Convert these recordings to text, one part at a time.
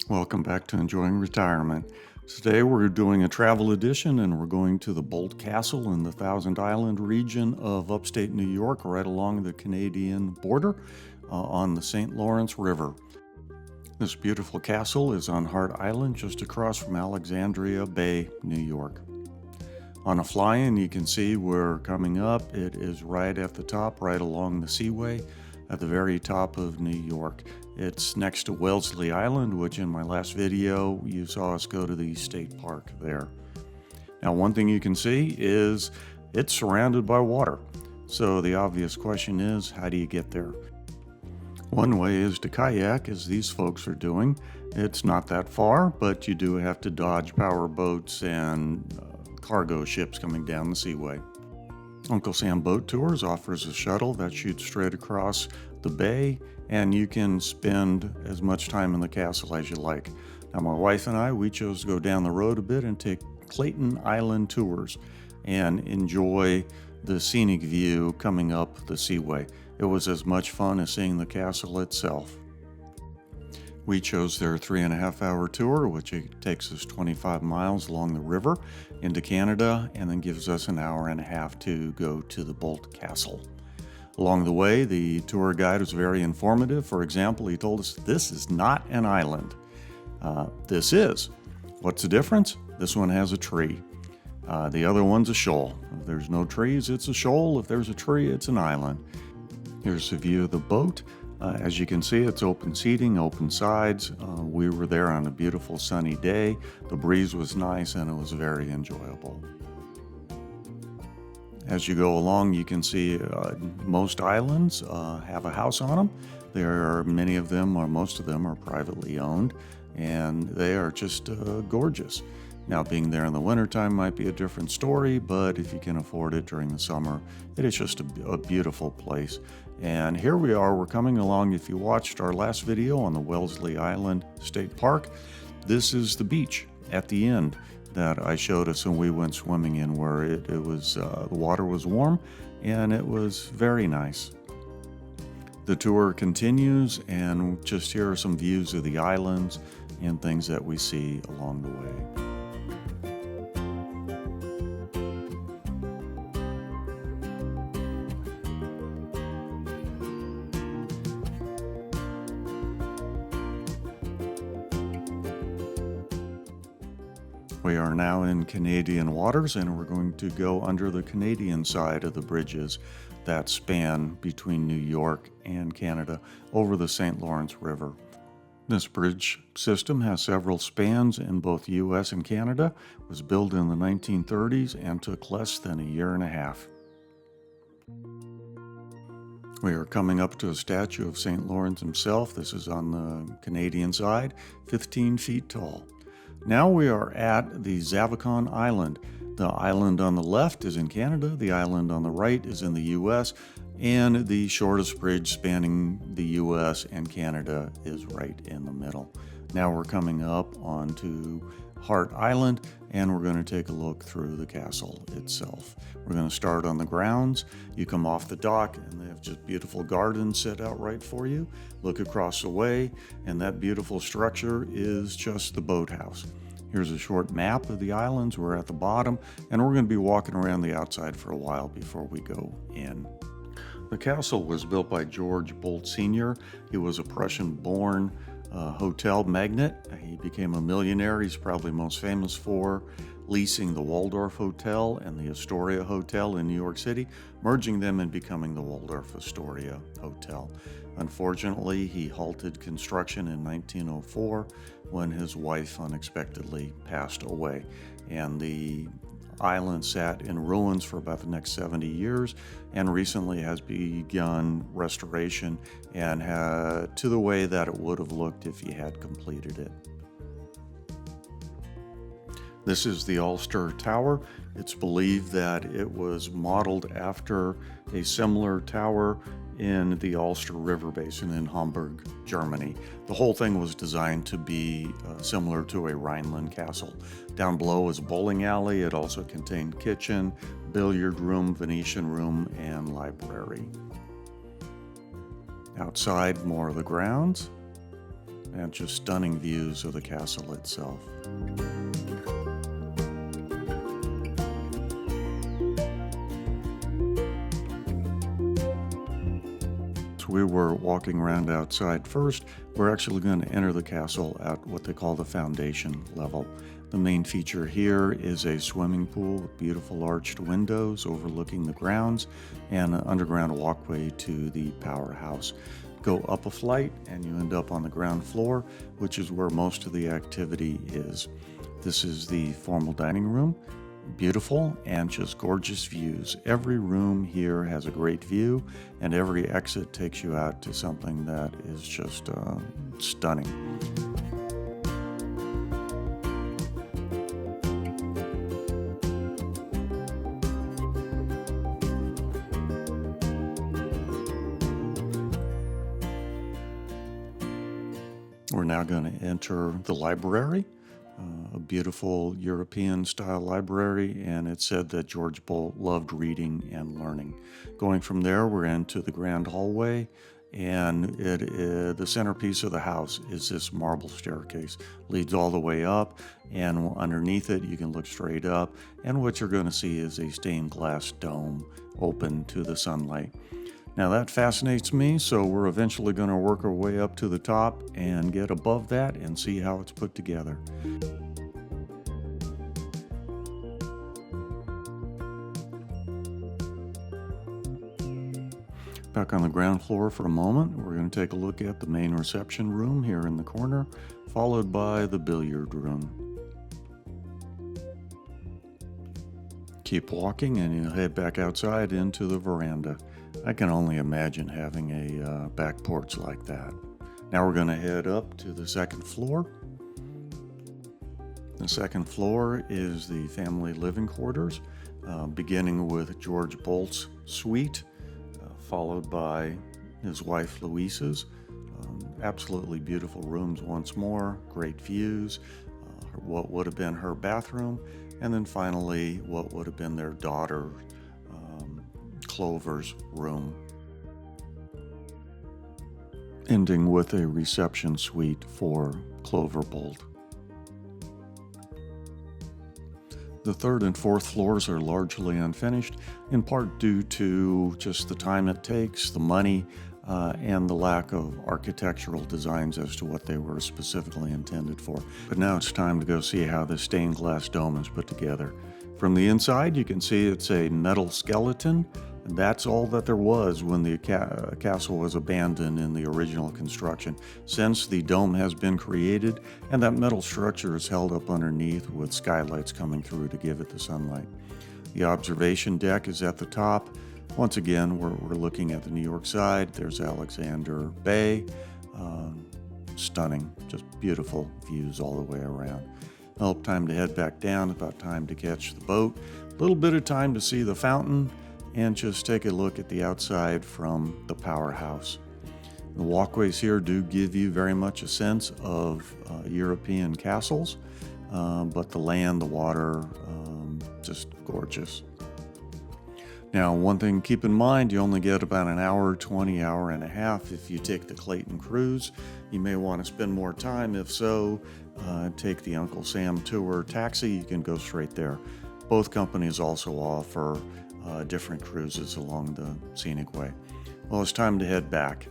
Welcome back to Enjoying Retirement. Today we're doing a travel edition and we're going to the Boldt Castle in the Thousand Island region of upstate New York, right along the Canadian border on the St. Lawrence River. This beautiful castle is on Hart Island, just across from Alexandria Bay, New York. On a fly-in, you can see we're coming up. It is right at the top, right along the seaway, at the very top of New York. It's next to Wellesley Island, which in my last video, you saw us go to the state park there. Now, one thing you can see is it's surrounded by water. So the obvious question is, how do you get there? One way is to kayak, as these folks are doing. It's not that far, but you do have to dodge power boats and cargo ships coming down the seaway. Uncle Sam Boat Tours offers a shuttle that shoots straight across the bay, and you can spend as much time in the castle as you like. Now, my wife and we chose to go down the road a bit and take Clayton Island Tours and enjoy the scenic view coming up the seaway. It was as much fun as seeing the castle itself. We chose their 3.5-hour tour, which takes us 25 miles along the river into Canada and then gives us an hour and a half to go to the Boldt Castle. Along the way, the tour guide was very informative. For example, he told us this is not an island. This is. What's the difference? This one has a tree. The other one's a shoal. If there's no trees, it's a shoal. If there's a tree, it's an island. Here's a view of the boat. As you can see, it's open seating, open sides. We were there on a beautiful sunny day. The breeze was nice and it was very enjoyable. As you go along, you can see most islands have a house on them. There are many of them, or most of them, are privately owned, and they are just gorgeous. Now, being there in the wintertime might be a different story, but if you can afford it during the summer, it is just a beautiful place. And here we are, we're coming along. If you watched our last video on the Wellesley Island State Park, this is the beach at the end that I showed us when we went swimming in, where it was the water was warm and it was very nice. The tour continues, and just here are some views of the islands and things that we see along the way. We are now in Canadian waters, and we're going to go under the Canadian side of the bridges that span between New York and Canada over the St. Lawrence River. This bridge system has several spans in both US and Canada, was built in the 1930s, and took less than a year and a half. We are coming up to a statue of St. Lawrence himself. This is on the Canadian side, 15 feet tall. Now we are at the Zavicon Island. The island on the left is in Canada, the island on the right is in the US, and the shortest bridge spanning the US and Canada is right in the middle. Now we're coming up onto Hart Island, and we're going to take a look through the castle itself. We're going to start on the grounds. You come off the dock, and they have just beautiful gardens set out right for you. Look across the way, and that beautiful structure is just the boathouse. Here's a short map of the islands. We're at the bottom, and we're going to be walking around the outside for a while before we go in. The castle was built by George Boldt Sr. He was a Prussian-born hotel magnate. He became a millionaire. He's probably most famous for leasing the Waldorf Hotel and the Astoria Hotel in New York City, merging them and becoming the Waldorf Astoria Hotel. Unfortunately, he halted construction in 1904 when his wife unexpectedly passed away, and the island sat in ruins for about the next 70 years and recently has begun restoration and to the way that it would have looked if he had completed it. This is the Ulster Tower. It's believed that it was modeled after a similar tower in the Ulster River Basin in Hamburg, Germany. The whole thing was designed to be similar to a Rhineland castle. Down below is a bowling alley. It also contained kitchen, billiard room, Venetian room, and library. Outside, more of the grounds. and just stunning views of the castle itself. So we were walking around outside first. We're actually going to enter the castle at what they call the foundation level. The main feature here is a swimming pool with beautiful arched windows overlooking the grounds and an underground walkway to the powerhouse. Go up a flight and you end up on the ground floor, which is where most of the activity is. This is the formal dining room. Beautiful and just gorgeous views. Every room here has a great view, and every exit takes you out to something that is just stunning. We're now going to enter the library. A beautiful European-style library, and it said that George Boldt loved reading and learning. Going from there, we're into the grand hallway, and the centerpiece of the house is this marble staircase. Leads all the way up, and underneath it, you can look straight up, and what you're going to see is a stained glass dome open to the sunlight. Now that fascinates me, so we're eventually going to work our way up to the top and get above that and see how it's put together. Back on the ground floor for a moment, we're going to take a look at the main reception room here in the corner, followed by the billiard room. Keep walking and you'll head back outside into the veranda. I can only imagine having a back porch like that. Now we're going to head up to the second floor. The second floor is the family living quarters, beginning with George Boldt's suite, followed by his wife Louise's. Absolutely beautiful rooms once more, great views, what would have been her bathroom, and then finally what would have been their daughter Clover's room, ending with a reception suite for Clover Boldt. The third and fourth floors are largely unfinished, in part due to just the time it takes, the money, and the lack of architectural designs as to what they were specifically intended for. But now it's time to go see how this stained glass dome is put together. From the inside, you can see it's a metal skeleton. And that's all that there was when the castle was abandoned in the original construction. Since, the dome has been created, and that metal structure is held up underneath with skylights coming through to give it the sunlight. The observation deck is at the top. Once again, we're looking at the New York side. There's Alexandria Bay. Stunning, just beautiful views all the way around. Well, time to head back down, about time to catch the boat. A little bit of time to see the fountain, and just take a look at the outside from the powerhouse. The walkways here do give you very much a sense of European castles, but the land, the water, just gorgeous. Now, one thing to keep in mind, you only get about an hour, 20 hour and a half if you take the Clayton cruise. You may want to spend more time. If so, take the Uncle Sam Tour taxi. You can go straight there. Both companies also offer different cruises along the scenic way. Well, it's time to head back.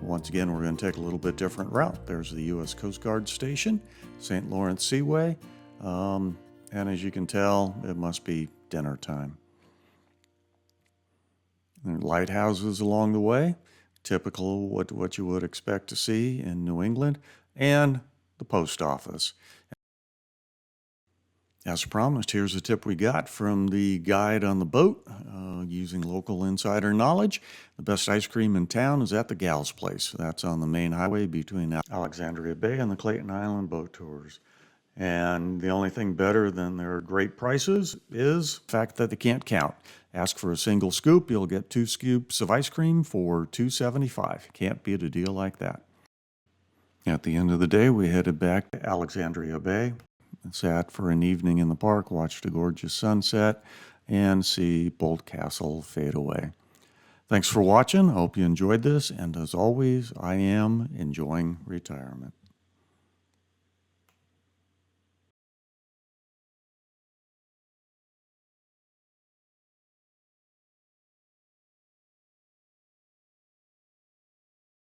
Once again, we're going to take a little bit different route. There's the U.S. Coast Guard Station, St. Lawrence Seaway, and as you can tell, it must be dinner time. There are lighthouses along the way, typical what you would expect to see in New England, and the post office. As promised, here's a tip we got from the guide on the boat, using local insider knowledge. The best ice cream in town is at the Gal's Place. That's on the main highway between Alexandria Bay and the Clayton Island boat tours. And the only thing better than their great prices is the fact that they can't count. Ask for a single scoop, you'll get 2 scoops of ice cream for $2.75. Can't beat a deal like that. At the end of the day, we headed back to Alexandria Bay. Sat for an evening in the park, watched a gorgeous sunset, and see Boldt Castle fade away. Thanks for watching. I hope you enjoyed this. And as always, I am enjoying retirement.